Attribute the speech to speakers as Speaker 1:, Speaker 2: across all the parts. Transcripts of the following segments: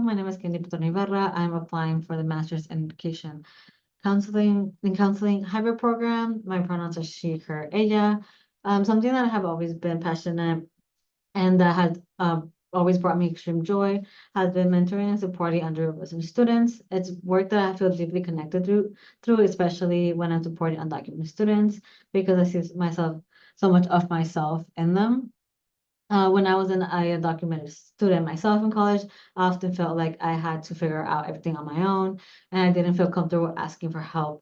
Speaker 1: My name is Kendi Patron Ibarra. I'm applying for the Master's in Education Counseling hybrid program. My pronouns are she, her, ella. Something that I have always been passionate and that has always brought me extreme joy has been mentoring and supporting underrepresented students. It's work that I feel deeply connected through, especially when I'm supporting undocumented students, because I see myself so much of myself in them. When I was an undocumented student myself in college, I often felt like I had to figure out everything on my own, and I didn't feel comfortable asking for help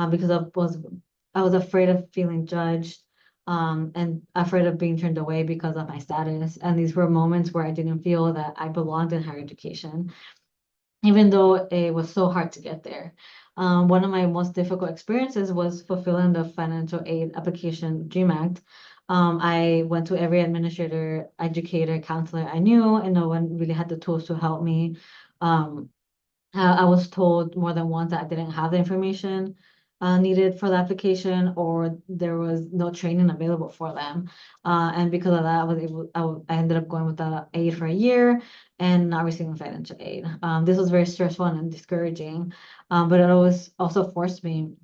Speaker 1: because I was afraid of feeling judged, and afraid of being turned away because of my status. And these were moments where I didn't feel that I belonged in higher education, even though it was so hard to get there. One of my most difficult experiences was fulfilling the financial aid application DREAM Act. I went to every administrator, educator, counselor I knew, and no one really had the tools to help me. Um, I was told more than once that I didn't have the information needed for the application, or there was no training available for them. And because of that, I ended up going with the aid for a year and not receiving financial aid. This was very stressful and discouraging, but it always also forced me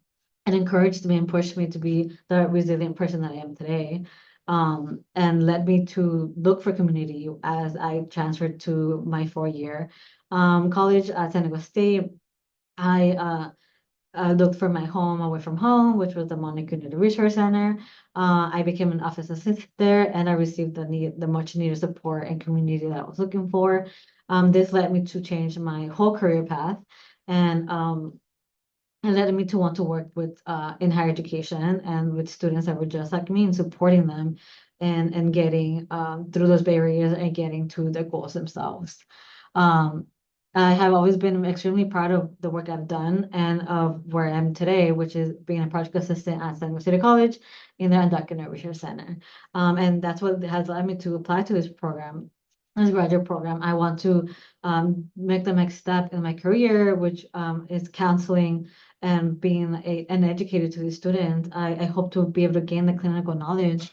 Speaker 1: and encouraged me and pushed me to be the resilient person that I am today. And led me to look for community as I transferred to my 4 year college at San Diego State. I looked for my home away from home, which was the Monica Community Resource Center. I became an office assistant there, and I received the much needed support and community that I was looking for. This led me to change my whole career path, and it led me to want to work with in higher education and with students that were just like me and supporting them and getting through those barriers and getting to their goals themselves. Um, I have always been extremely proud of the work I've done and of where I am today, which is being a project assistant at San Diego City College in the Undocumented Research Center. And that's what has led me to apply to this program, this graduate program. I want to make the next step in my career, which is counseling and being an educator to the student. I hope to be able to gain the clinical knowledge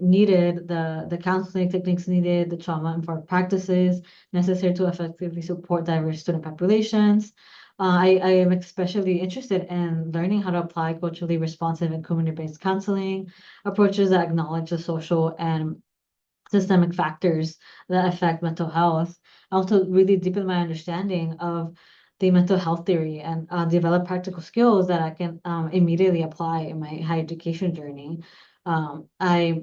Speaker 1: needed, the counseling techniques needed, the trauma-informed practices necessary to effectively support diverse student populations. I am especially interested in learning how to apply culturally responsive and community-based counseling approaches that acknowledge the social and systemic factors that affect mental health. I also really deepen my understanding of the mental health theory and develop practical skills that I can immediately apply in my higher education journey. I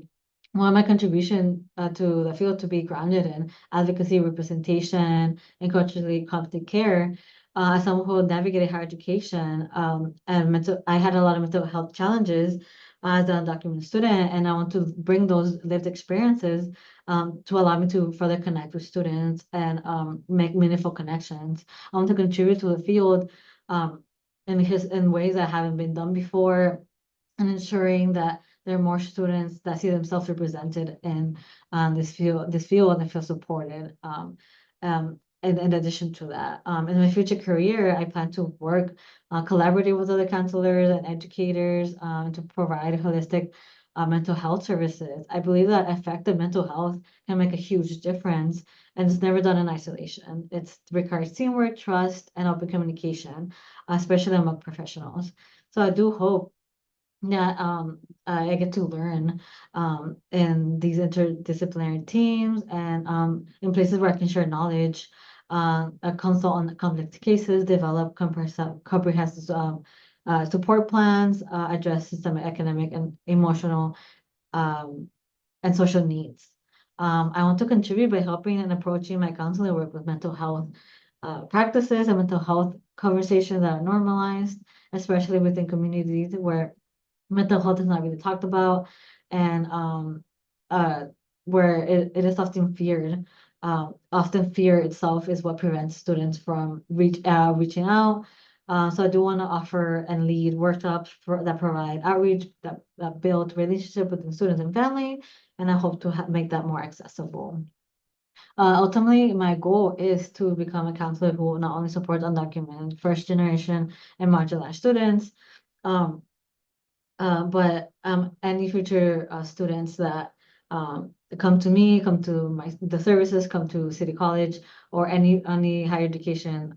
Speaker 1: want my contribution to the field to be grounded in advocacy, representation, and culturally competent care. As someone who navigated higher education, I had a lot of mental health challenges as an undocumented student, and I want to bring those lived experiences to allow me to further connect with students and make meaningful connections. I want to contribute to the field in ways that haven't been done before, and ensuring that there are more students that see themselves represented in this field and feel supported. And in addition to that, in my future career, I plan to work collaborating with other counselors and educators to provide holistic mental health services. I believe that effective mental health can make a huge difference, and it's never done in isolation. It requires teamwork, trust, and open communication, especially among professionals. So I do hope that I get to learn in these interdisciplinary teams and in places where I can share knowledge, consult on complex cases, develop comprehensive support plans, address systemic economic and emotional um, and social needs. I want to contribute by helping and approaching my counseling work with mental health practices and mental health conversations that are normalized, especially within communities where mental health is not really talked about, and uh where it is often feared. Often fear itself is what prevents students from reaching out. So I do want to offer and lead workshops that provide outreach that build relationship with the students and family, and I hope to make that more accessible. Ultimately, my goal is to become a counselor who not only supports undocumented first generation and marginalized students, um, but any future students that come to me, come to the services, come to City College or any higher education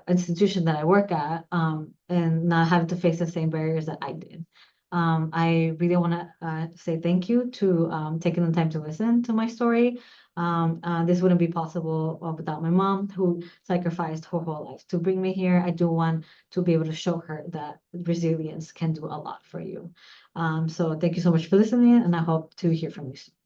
Speaker 1: institution that I work at, and not have to face the same barriers that I did. I really want to say thank you to taking the time to listen to my story. This wouldn't be possible without my mom, who sacrificed her whole life to bring me here. I do want to be able to show her that resilience can do a lot for you. So thank you so much for listening, and I hope to hear from you soon.